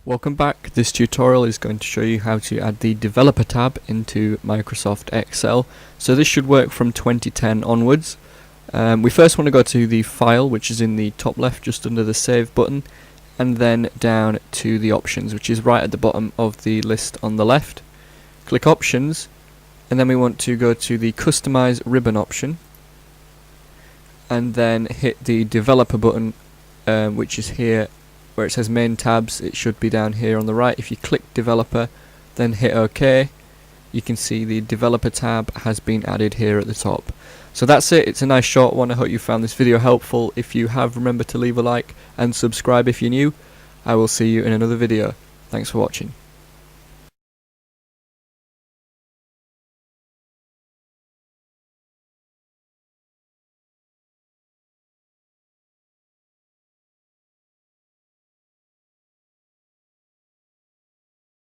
Welcome back. This tutorial is going to show you how to add the developer tab into Microsoft Excel. So this should work from 2010 onwards. We first want to go to the file, which is in the top left just under the save button, and then down to the options, which is right at the bottom of the list on the left. Click options, and then we want to go to the customize ribbon option, and then hit the developer button, which is here where it says main tabs. It should be down here on the right. If you click developer, then hit OK, you can see the developer tab has been added here at the top. So that's it. It's a nice short one. I hope you found this video helpful. If you have, remember to leave a like and subscribe if you're new. I will see you in another video. Thanks for watching.